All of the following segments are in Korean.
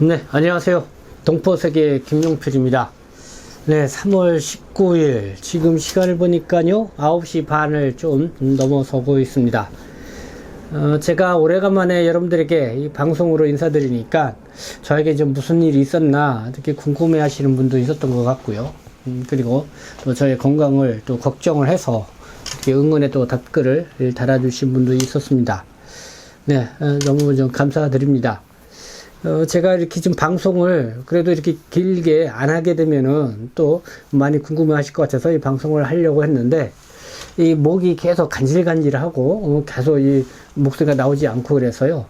네, 안녕하세요. 동포세계 김용필입니다. 네, 3월 19일, 지금 시간을 보니까요, 9시 반을 좀 넘어서고 있습니다. 제가 오래간만에 여러분들에게 이 방송으로 인사드리니까 저에게 좀 무슨 일이 있었나 이렇게 궁금해 하시는 분도 있었던 것 같고요. 그리고 또 저의 건강을 또 걱정을 해서 이렇게 응원의 또 답글을 달아주신 분도 있었습니다. 네, 너무 좀 감사드립니다. 제가 이렇게 좀 방송을 그래도 이렇게 길게 안 하게 되면은 또 많이 궁금해 하실 것 같아서 이 방송을 하려고 했는데, 이 목이 계속 간질간질하고 계속 이 목소리가 나오지 않고 그래서요.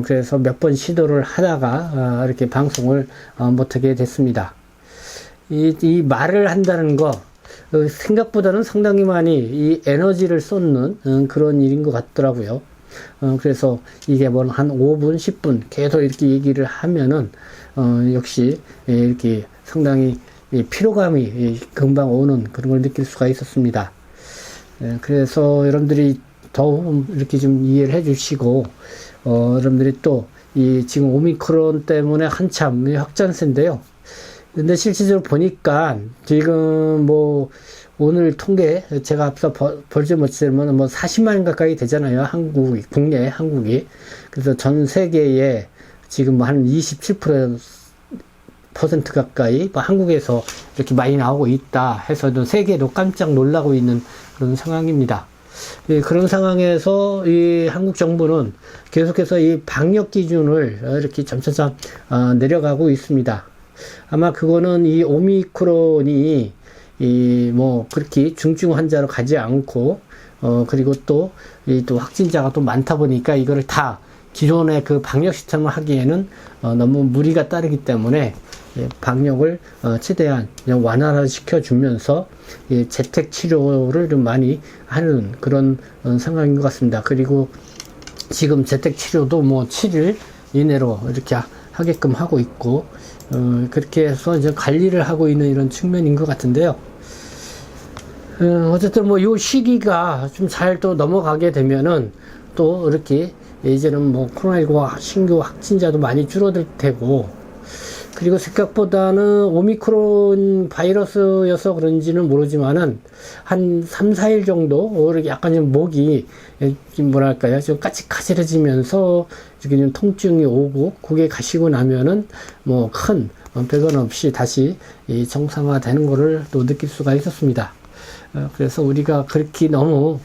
그래서 몇 번 시도를 하다가 이렇게 방송을 못하게 됐습니다. 이 말을 한다는 거 생각보다는 상당히 많이 이 에너지를 쏟는 그런 일인 것 같더라고요. 그래서 이게 뭐 한 5분, 10분 계속 이렇게 얘기를 하면은, 역시 이렇게 상당히 피로감이 금방 오는 그런 걸 느낄 수가 있었습니다. 그래서 여러분들이 더 이렇게 좀 이해를 해 주시고, 여러분들이 또 이 지금 오미크론 때문에 한참 확전세인데요. 근데 실질적으로 보니까 지금 뭐 오늘 통계 제가 앞서 벌지 못했지만 뭐 40만 가까이 되잖아요. 국내 한국이. 그래서 전 세계에 지금 뭐 한 27% 가까이 뭐 한국에서 이렇게 많이 나오고 있다 해서도 세계도 깜짝 놀라고 있는 그런 상황입니다. 그런 상황에서 이 한국 정부는 계속해서 이 방역 기준을 이렇게 점차점 내려가고 있습니다. 아마 그거는 이 오미크론이 뭐 그렇게 중증 환자로 가지 않고, 그리고 또 확진자가 또 많다 보니까 이거를 다 기존의 그 방역 시스템을 하기에는 너무 무리가 따르기 때문에 방역을 최대한 완화를 시켜주면서 재택 치료를 좀 많이 하는 그런 상황인 것 같습니다. 그리고 지금 재택 치료도 뭐 7일 이내로 이렇게 하게끔 하고 있고, 그렇게 해서 이제 관리를 하고 있는 이런 측면인 것 같은데요. 어쨌든 뭐 요 시기가 좀 잘 또 넘어가게 되면은 또 이렇게 이제는 뭐 코로나19 신규 확진자도 많이 줄어들 테고, 그리고 생각보다는 오미크론 바이러스여서 그런지는 모르지만은 한 3, 4일 정도 이렇게 약간 좀 목이 뭐랄까요, 좀 까칠까칠해지면서 이렇게 좀 통증이 오고 그게 가시고 나면은 뭐 큰 별건 없이 다시 정상화되는 거를 또 느낄 수가 있었습니다. 그래서 우리가 그렇게 너무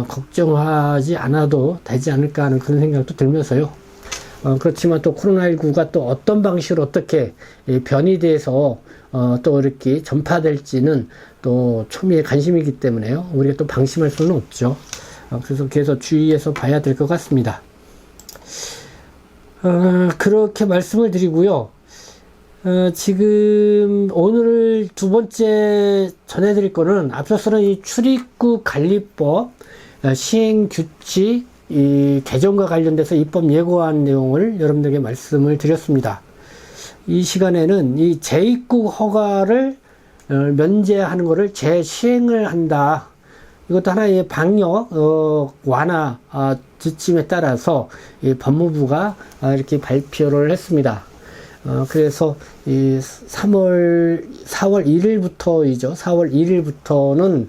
걱정하지 않아도 되지 않을까 하는 그런 생각도 들면서요. 그렇지만 또 코로나19가 또 어떤 방식으로 어떻게 변이돼서 또 이렇게 전파될지는 또 초미의 관심이기 때문에요. 우리가 또 방심할 수는 없죠. 그래서 계속 주의해서 봐야 될 것 같습니다. 그렇게 말씀을 드리고요. 지금 오늘 두 번째 전해드릴 거는, 앞서서는 이 출입국 관리법 시행 규칙 이 개정과 관련돼서 입법 예고안 내용을 여러분들에게 말씀을 드렸습니다. 이 시간에는 이 재입국 허가를 면제하는 것을 재시행을 한다. 이것도 하나의 방역 완화 지침에 따라서 이 법무부가 이렇게 발표를 했습니다. 그래서 이 4월 1일부터이죠. 4월 1일부터는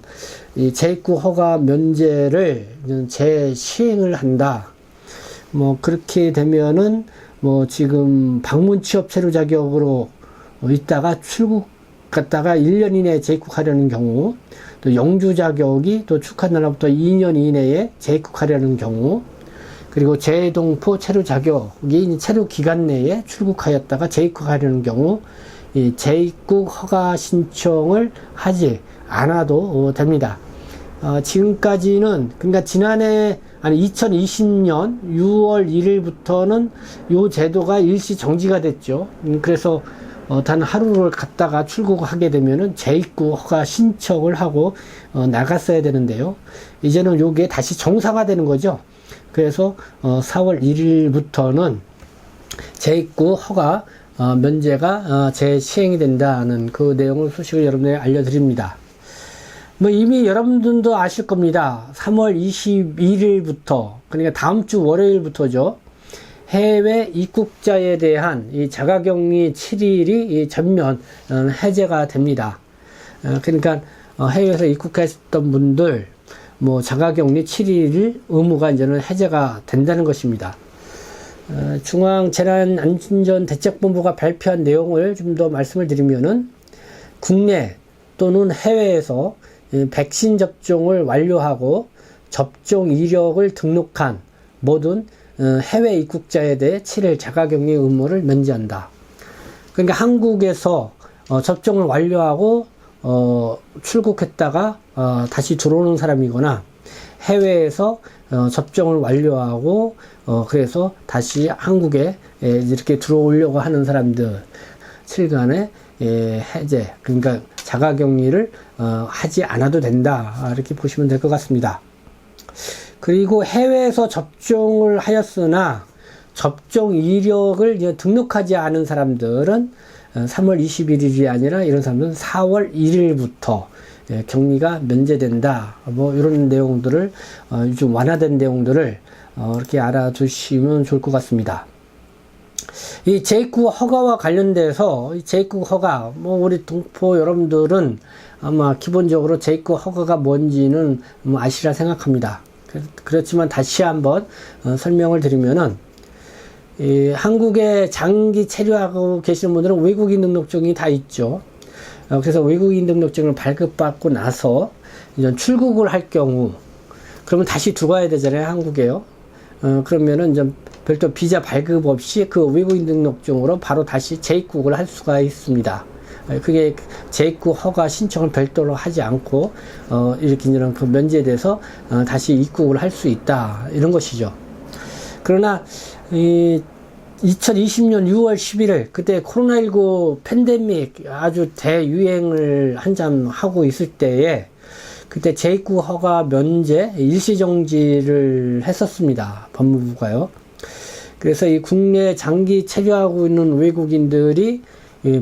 이 재입국 허가 면제를 재시행을 한다. 뭐 그렇게 되면은 뭐 지금 방문 취업 체류 자격으로 있다가 출국 갔다가 1년 이내에 재입국하려는 경우, 또 영주 자격이 또 출국한 날부터 2년 이내에 재입국하려는 경우, 그리고 재동포 체류 자격이 체류 기간 내에 출국하였다가 재입국하려는 경우, 이 재입국 허가 신청을 하지 않아도 됩니다. 지금까지는, 그러니까 지난해, 2020년 6월 1일부터는 요 제도가 일시 정지가 됐죠. 그래서 단 하루를 갔다가 출국하게 되면은 재입국 허가 신청을 하고 나갔어야 되는데요. 이제는 요게 다시 정상화되는 거죠. 그래서 4월 1일부터는 재입국 허가 면제가 재시행이 된다는 그 내용을 소식을 여러분에게 알려드립니다. 뭐 이미 여러분들도 아실 겁니다. 3월 21일부터, 그러니까 다음 주 월요일부터죠. 해외 입국자에 대한 이 자가격리 7일이 전면 해제가 됩니다. 그러니까 해외에서 입국했던 분들 뭐 자가격리 7일 의무가 이제는 해제가 된다는 것입니다. 중앙재난안전대책본부가 발표한 내용을 좀 더 말씀을 드리면은 국내 또는 해외에서 백신 접종을 완료하고 접종 이력을 등록한 모든 해외 입국자에 대해 7일 자가격리 의무를 면제한다. 그러니까 한국에서 접종을 완료하고 출국했다가 다시 들어오는 사람이거나 해외에서 접종을 완료하고 그래서 다시 한국에 이렇게 들어오려고 하는 사람들 7일간의 해제, 그러니까 자가격리를 하지 않아도 된다, 이렇게 보시면 될 것 같습니다. 그리고 해외에서 접종을 하였으나 접종 이력을 등록하지 않은 사람들은 3월 21일이 아니라 이런 사람들은 4월 1일부터 격리가 면제된다. 뭐 이런 내용들을 좀 완화된 내용들을 이렇게 알아두시면 좋을 것 같습니다. 이 재입국 허가와 관련돼서 이 재입국 허가, 뭐 우리 동포 여러분들은 아마 기본적으로 재입국 허가가 뭔지는 뭐 아시라 생각합니다. 그렇지만 다시 한번 설명을 드리면은 이 한국에 장기 체류하고 계시는 분들은 외국인 등록증이 다 있죠. 그래서 외국인 등록증을 발급받고 나서 이제 출국을 할 경우, 그러면 다시 들어가야 되잖아요, 한국에요. 그러면은 좀 별도 비자 발급 없이 그 외국인 등록증으로 바로 다시 재입국을 할 수가 있습니다. 그게 재입국 허가 신청을 별도로 하지 않고 이렇게 이런 그 면제돼서 다시 입국을 할 수 있다, 이런 것이죠. 그러나 2020년 6월 11일 그때 코로나19 팬데믹 아주 대유행을 한참 하고 있을 때에 그때 재입국 허가 면제 일시정지를 했었습니다, 법무부가요. 그래서 이 국내에 장기 체류하고 있는 외국인들이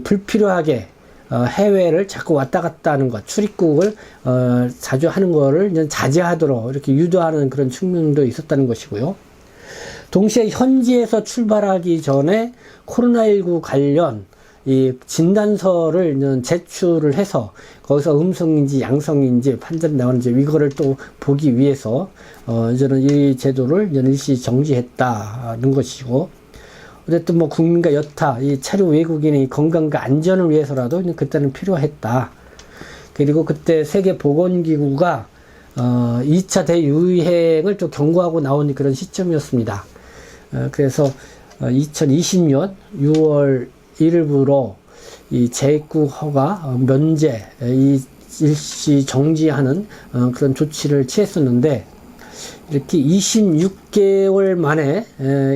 불필요하게 해외를 자꾸 왔다 갔다 하는 것, 출입국을 자주 하는 거를 자제하도록 이렇게 유도하는 그런 측면도 있었다는 것이고요. 동시에 현지에서 출발하기 전에 코로나19 관련 이 진단서를 제출을 해서 거기서 음성인지 양성인지 판단이 나오는지 이거를 또 보기 위해서 저는 이 제도를 일시 정지했다는 것이고, 어쨌든 뭐 국민과 여타 이 체류 외국인의 건강과 안전을 위해서라도 그때는 필요했다. 그리고 그때 세계보건기구가 2차 대유행을 또 경고하고 나온 그런 시점이었습니다. 그래서 2020년 6월 1일부로 이 재입국 허가 면제, 이 일시 정지하는 그런 조치를 취했었는데, 이렇게 26개월 만에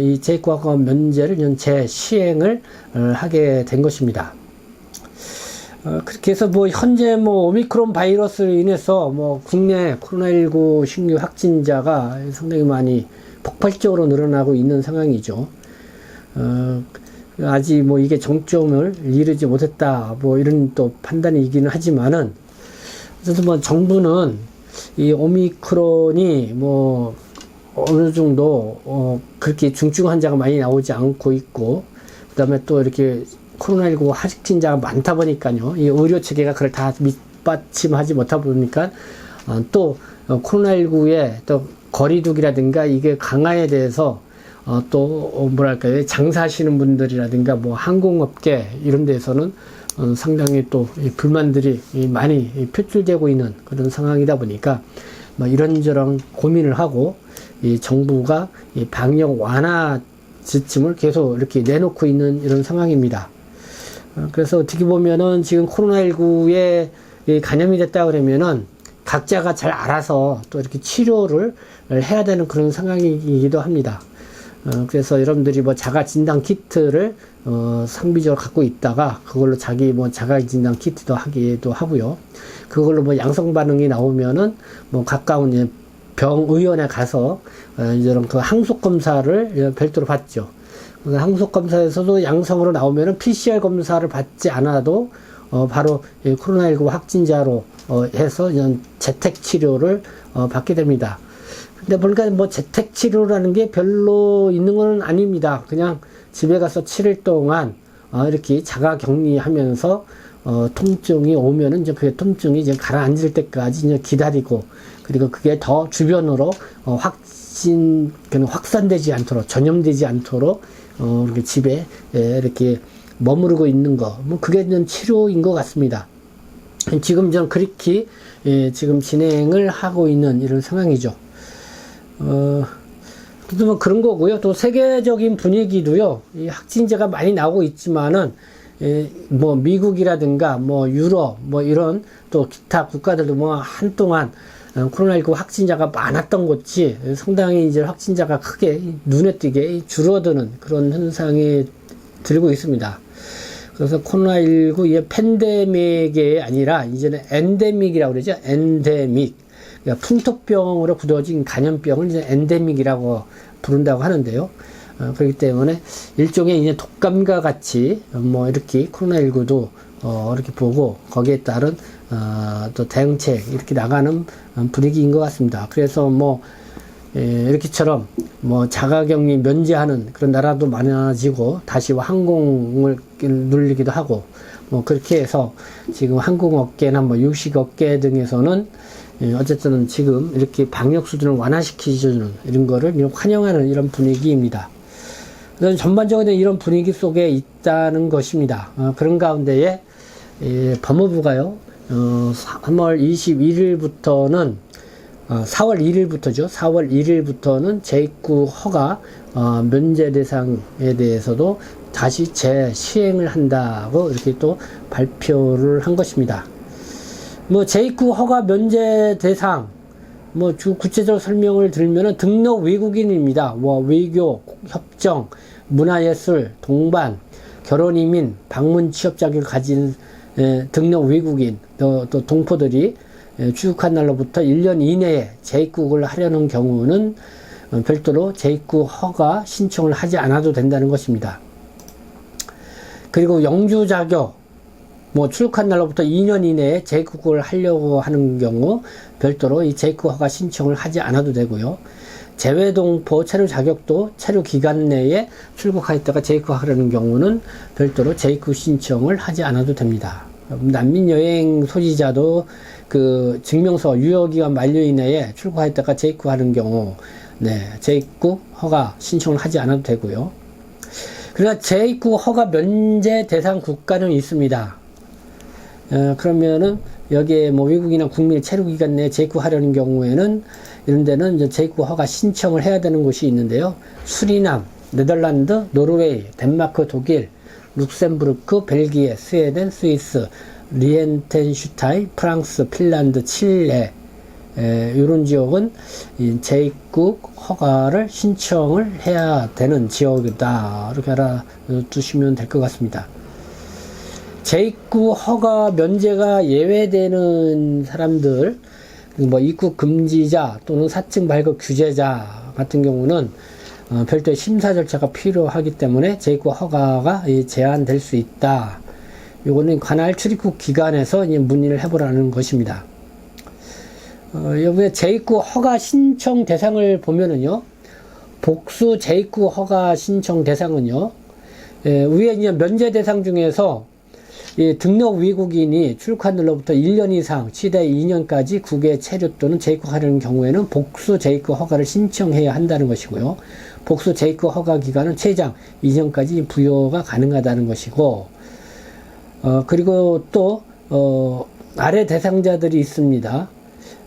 이 재입국 허가 면제를 재시행을 하게 된 것입니다. 그렇게 해서 뭐 현재 뭐 오미크론 바이러스로 인해서 뭐 국내 코로나19 신규 확진자가 상당히 많이 폭발적으로 늘어나고 있는 상황이죠. 아직 뭐 이게 정점을 이루지 못했다, 뭐 이런 또 판단이기는 하지만은, 어쨌든 뭐 정부는 이 오미크론이 뭐 어느 정도 그렇게 중증 환자가 많이 나오지 않고 있고, 그 다음에 또 이렇게 코로나19 확진자가 많다 보니까요, 이 의료 체계가 그걸 다 밑받침하지 못하다 보니까 또 코로나19의 또 거리두기라든가 이게 강화에 대해서 또 뭐랄까요, 장사하시는 분들이라든가 뭐 항공업계 이런 데서는 상당히 또 불만들이 많이 표출되고 있는 그런 상황이다 보니까 뭐 이런저런 고민을 하고 이 정부가 이 방역 완화 지침을 계속 이렇게 내놓고 있는 이런 상황입니다. 그래서 어떻게 보면은 지금 코로나19에 감염이 됐다 그러면은 각자가 잘 알아서 또 이렇게 치료를 해야 되는 그런 상황이기도 합니다. 그래서 여러분들이 뭐 자가 진단 키트를 상비적으로 갖고 있다가 그걸로 자기 뭐 자가 진단 키트도 하기도 하고요. 그걸로 뭐 양성 반응이 나오면은 뭐 가까운 병의원에 가서 이런 그 항속 검사를 별도로 받죠. 항속 검사에서도 양성으로 나오면은 PCR 검사를 받지 않아도 바로 코로나19 확진자로 해서 재택 치료를 받게 됩니다. 근데 보니까 뭐 재택 치료라는 게 별로 있는 건 아닙니다. 그냥 집에 가서 7일 동안 이렇게 자가 격리하면서 통증이 오면은 이제 그 통증이 이제 가라앉을 때까지 이제 기다리고, 그리고 그게 더 주변으로 확산되지 않도록, 전염되지 않도록 이렇게 집에 이렇게 머무르고 있는 거, 뭐 그게 이제 치료인 것 같습니다. 지금 좀 그렇게 지금 진행을 하고 있는 이런 상황이죠. 또 뭐 그런 거고요. 또 세계적인 분위기도요. 이 확진자가 많이 나오고 있지만은 뭐 미국이라든가 뭐 유럽 뭐 이런 또 기타 국가들도 뭐 한동안 코로나19 확진자가 많았던 곳이 상당히 이제 확진자가 크게 눈에 띄게 줄어드는 그런 현상이 들고 있습니다. 그래서 코로나19 이 팬데믹이 아니라 이제는 엔데믹이라고 그러죠. 엔데믹. 그러니까 풍토병으로 굳어진 감염병을 이제 엔데믹이라고 부른다고 하는데요. 그렇기 때문에 일종의 이제 독감과 같이 뭐 이렇게 코로나19도 이렇게 보고 거기에 따른 또 대응책 이렇게 나가는 분위기인 것 같습니다. 그래서 뭐 이렇게처럼 뭐 자가격리 면제하는 그런 나라도 많아지고 다시 항공을 눌리기도 하고 뭐 그렇게 해서 지금 항공업계나 뭐 유식업계 등에서는 어쨌든 지금 이렇게 방역 수준을 완화시키는 이런 거를 환영하는 이런 분위기입니다. 그래서 전반적으로 이런 분위기 속에 있다는 것입니다. 그런 가운데에 법무부가요 3월 21일부터는 4월 1일부터죠. 4월 1일부터는 재입국 허가 면제 대상에 대해서도 다시 재시행을 한다고 이렇게 또 발표를 한 것입니다. 뭐 재입국 허가 면제 대상 뭐 구체적으로 설명을 드리면은 등록 외국인입니다. 뭐 외교, 협정, 문화예술, 동반, 결혼 이민, 방문 취업 자격을 가진 등록 외국인 또 동포들이 출국한 날로부터 1년 이내에 재입국을 하려는 경우는 별도로 재입국 허가 신청을 하지 않아도 된다는 것입니다. 그리고 영주 자격 뭐 출국한 날로부터 2년 이내에 재입국을 하려고 하는 경우 별도로 이 재입국 허가 신청을 하지 않아도 되고요. 재외동포 체류 자격도 체류 기간 내에 출국하였다가 재입국하려는 경우는 별도로 재입국 신청을 하지 않아도 됩니다. 난민 여행 소지자도 그 증명서 유효기간 만료 이내에 출국하였다가 재입국하는 경우 재입국 허가 신청을 하지 않아도 되고요. 그러나 재입국 허가 면제 대상 국가는 있습니다. 그러면은 여기에 뭐 외국인이나 국민 체류 기간 내에 재입국하려는 경우에는 이런 데는 이제 재입국 허가 신청을 해야 되는 곳이 있는데요. 수리남, 네덜란드, 노르웨이, 덴마크, 독일, 룩셈부르크, 벨기에, 스웨덴, 스위스, 리헨텐슈타인, 프랑스, 핀란드, 칠레 이런 지역은 재입국 허가를 신청을 해야 되는 지역이다. 이렇게 알아두시면 될 것 같습니다. 재입국 허가 면제가 예외되는 사람들, 뭐 입국 금지자 또는 사증 발급 규제자 같은 경우는 별도의 심사 절차가 필요하기 때문에 재입국 허가가 제한될 수 있다. 요거는 관할 출입국 기관에서 문의를 해보라는 것입니다. 여기에 재입국 허가 신청 대상을 보면은요, 복수 재입국 허가 신청 대상은요, 위에 이제 면제 대상 중에서 등록 외국인이 출국한 날로부터 1년 이상, 최대 2년까지 국외 체류 또는 재입국하려는 경우에는 복수 재입국 허가를 신청해야 한다는 것이고요. 복수 재입국 허가 기간은 최장 2년까지 부여가 가능하다는 것이고, 그리고 또 아래 대상자들이 있습니다.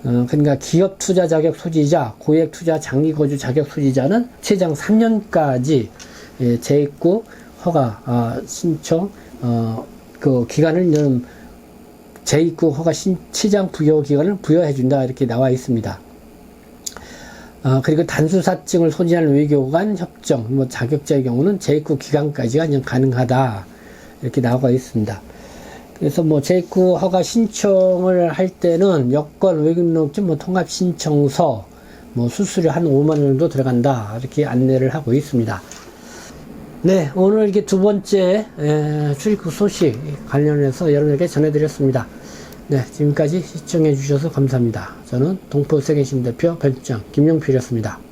그러니까 기업 투자 자격 소지자, 고액 투자 장기 거주 자격 소지자는 최장 3년까지 재입국 허가 신청 그 기간을 좀 재입국 허가 최장 부여 기간을 부여해 준다 이렇게 나와 있습니다. 그리고 단수사증을 소지하는 외교관 협정 뭐 자격자의 경우는 재입국 기간까지가 그냥 가능하다 이렇게 나와 있습니다. 그래서 뭐 재입국 허가 신청을 할 때는 여권, 외국인등록증, 뭐 통합 신청서, 뭐 수수료 한 5만 원 정도 들어간다 이렇게 안내를 하고 있습니다. 네, 오늘 이렇게 두 번째 출입국 소식 관련해서 여러분에게 전해드렸습니다. 네, 지금까지 시청해 주셔서 감사합니다. 저는 동포세계신 대표 편집장 김용필이었습니다.